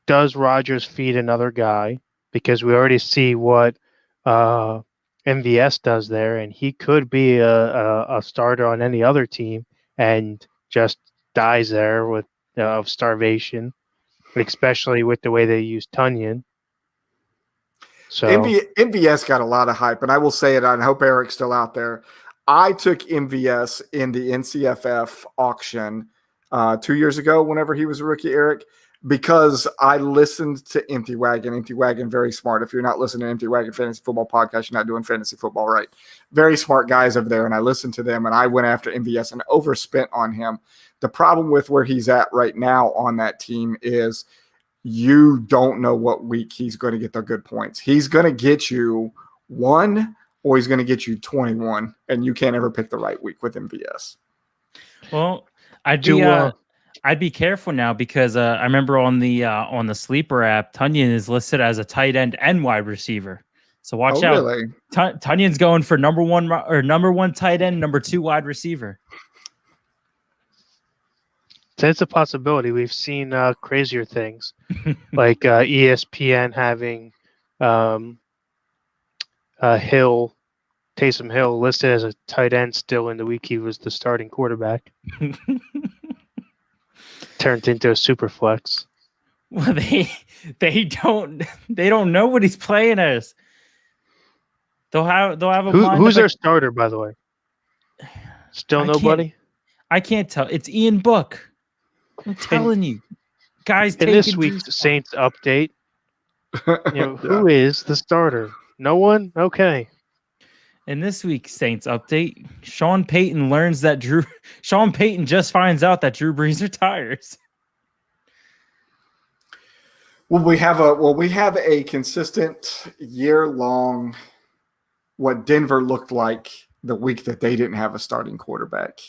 does Rodgers feed another guy? Because we already see what MVS does there, and he could be a starter on any other team and just dies there with of starvation, especially with the way they use Tunyon. So MVS got a lot of hype, and I will say it, and I hope Eric's still out there. I took MVS in the NCFF auction 2 years ago whenever he was a rookie, Eric, because I listened to Empty Wagon. Empty Wagon, very smart. If you're not listening to Empty Wagon Fantasy Football Podcast, you're not doing fantasy football right. Very smart guys over there, and I listened to them, and I went after MVS and overspent on him. The problem with where he's at right now on that team is you don't know what week he's going to get the good points. He's going to get you 1 or he's going to get you 21, and you can't ever pick the right week with MVS. Well, I'd be careful now because I remember on the sleeper app, Tunyon is listed as a tight end and wide receiver. So watch out. Really? Tunyon's going for number 1 tight end, number 2 wide receiver. So it's a possibility. We've seen crazier things, like ESPN having Taysom Hill listed as a tight end still in the week he was the starting quarterback. Turned into a super flex. Well, they don't know what he's playing as. They'll have a who's their starter, by the way? Still nobody. I can't tell. It's Ian Book. I'm telling you, guys. In this week's Saints update, who is the starter? No one. Okay. In this week's Saints update, Sean Payton just finds out that Drew Brees retires. Well, we have a consistent year-long what Denver looked like the week that they didn't have a starting quarterback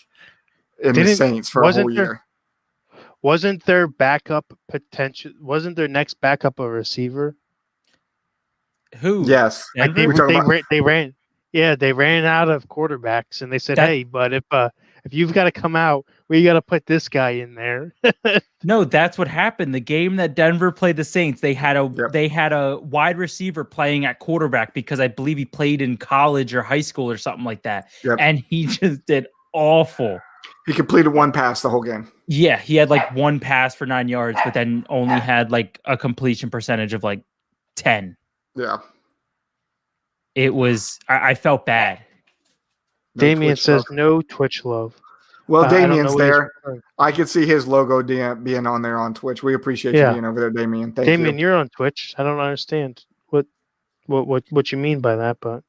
in the Saints for a whole year. Wasn't their backup potential? Wasn't their next backup a receiver? Who? Yes, they ran. Yeah, they ran out of quarterbacks, and they said, "Hey, but if if you've got to come out, we got to put this guy in there. No, that's what happened. The game that Denver played the Saints, they had a wide receiver playing at quarterback because I believe he played in college or high school or something like that. Yep. And he just did awful. He completed one pass the whole game. Yeah, he had like one pass for 9 yards, but then only had like a completion percentage of like 10. Yeah. It was, I felt bad. No Damien Twitch says love. no Twitch love. Well, I don't know Damien's what he's there. referring. I could see his logo being on there on Twitch. We appreciate you being over there, Damien. Thank Damien, you. you're on Twitch. I don't understand what you mean by that, but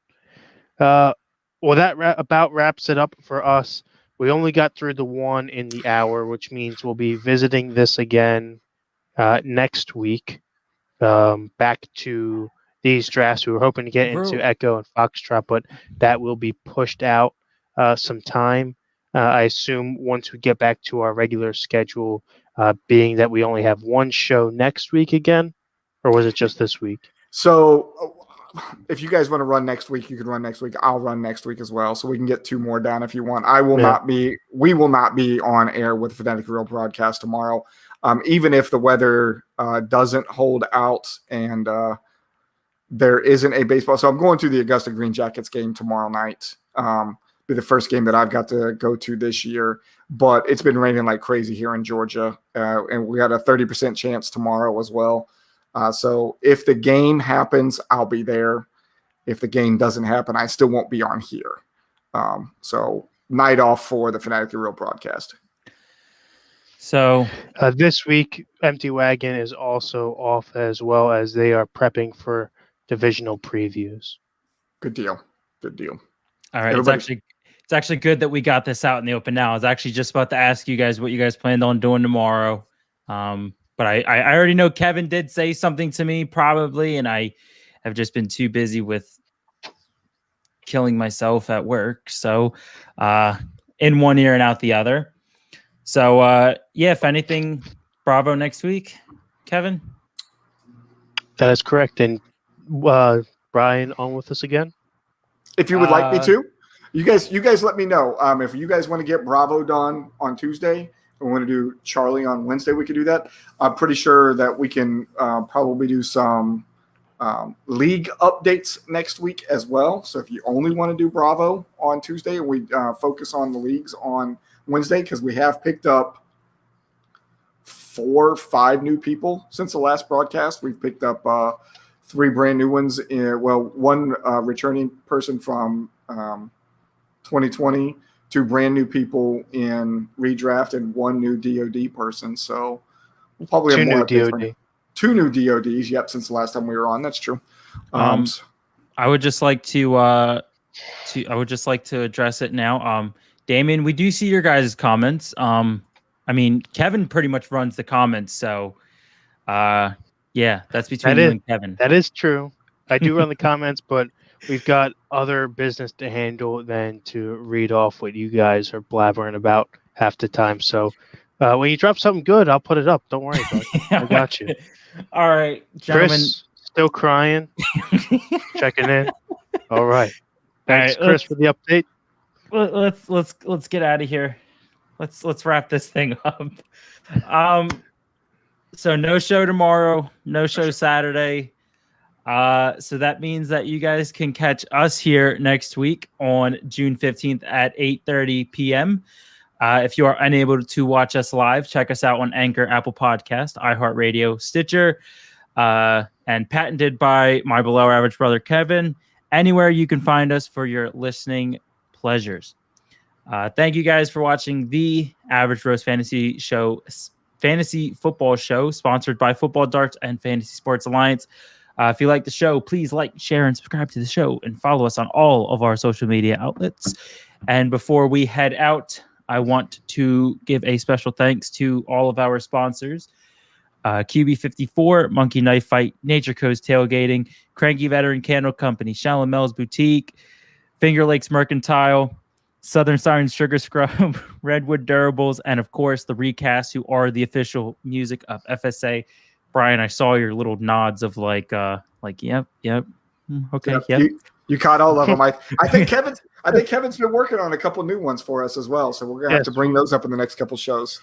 well, that about wraps it up for us. We only got through the one in the hour, which means we'll be visiting this again next week. Back to these drafts. We were hoping to get into Echo and Foxtrot, but that will be pushed out some time. I assume once we get back to our regular schedule, being that we only have one show next week again, or was it just this week? So if you guys want to run next week, you can run next week. I'll run next week as well. So we can get 2 more down if you want. We will not be on air with Phonetic Real broadcast tomorrow. Even if the weather doesn't hold out and there isn't a baseball. So I'm going to the Augusta Green Jackets game tomorrow night. Be the first game that I've got to go to this year. But it's been raining like crazy here in Georgia. And we got a 30% chance tomorrow as well. So if the game happens, I'll be there. If the game doesn't happen, I still won't be on here. So night off for the Fanatically Real broadcast. So this week, Empty Wagon is also off as well as they are prepping for divisional previews. Good deal. Good deal. All right. It's actually good that we got this out in the open now. I was actually just about to ask you guys what you guys planned on doing tomorrow. But I already know Kevin did say something to me probably, and I have just been too busy with killing myself at work. So in one ear and out the other. So if anything, Bravo next week, Kevin. That is correct. And Brian, on with us again? If you would like me to, you guys let me know. If you guys want to get Bravo done on Tuesday, we want to do Charlie on Wednesday, we could do that. I'm pretty sure that we can probably do some league updates next week as well. So if you only want to do Bravo on Tuesday, we focus on the leagues on Wednesday, because we have picked up 4 or 5 new people since the last broadcast. We've picked up 3 brand new ones. One returning person from 2020, 2 brand new people in redraft, and 1 new DOD person. So we'll probably have more updates. 2 new DODs, yep, since the last time we were on. That's true. I would just like to address it now. Damien, we do see your guys' comments. I mean, Kevin pretty much runs the comments, so that's between you and Kevin. That is true. I do run the comments, but we've got other business to handle than to read off what you guys are blabbering about half the time. So when you drop something good, I'll put it up. Don't worry about it. I got you. All right, gentlemen. Chris, still crying. Checking in. All right. Thanks, Chris, for the update. Let's get out of here. Let's wrap this thing up. So no show tomorrow, no show Saturday. So that means that you guys can catch us here next week on June 15th at 8:30 p.m. If you are unable to watch us live, check us out on Anchor, Apple Podcast, iHeartRadio, Stitcher, and patented by my below average brother Kevin. Anywhere you can find us for your listening pleasures. Thank you guys for watching the Average Rose Fantasy Football Show, sponsored by Football Darts and Fantasy Sports Alliance. If you like the show, please like, share, and subscribe to the show, and follow us on all of our social media outlets. And before we head out, I want to give a special thanks to all of our sponsors: QB54, Monkey Knife Fight, Nature Coast Tailgating, Cranky Veteran Candle Company, Shalom Mel's Boutique, Finger Lakes Mercantile, Southern Sirens Sugar Scrub, Redwood Durables, and of course the Recast, who are the official music of FSA. Brian, I saw your little nods of like, yep, okay, yep. You caught all of them. I think I think Kevin's been working on a couple new ones for us as well, so we're gonna have to bring those up in the next couple shows.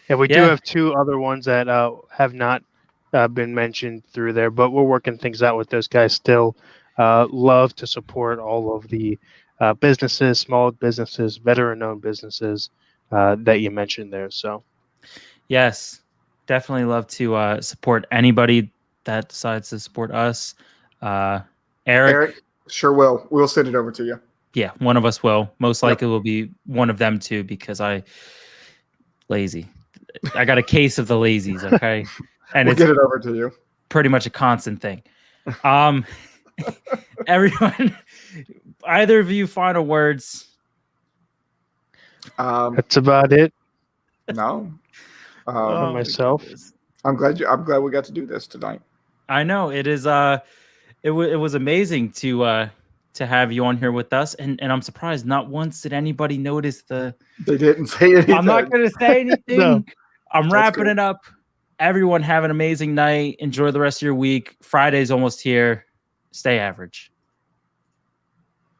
Yeah, we do have 2 other ones that have not been mentioned through there, but we're working things out with those guys still. Love to support all of the businesses, small businesses, veteran-owned businesses that you mentioned there. So, yes, definitely love to support anybody that decides to support us. Eric, sure will. We'll send it over to you. Yeah, one of us will. Most likely will be one of them too, because lazy. I got a case of the lazies, okay? And we'll get it over to you. Pretty much a constant thing. Everyone, either of you final words? That's about it. No. For myself. I'm glad we got to do this tonight. I know it is. It was amazing to have you on here with us, and I'm surprised not once did anybody notice They didn't say anything. I'm not going to say anything. No. I'm wrapping it up. Everyone have an amazing night. Enjoy the rest of your week. Friday's almost here. Stay average.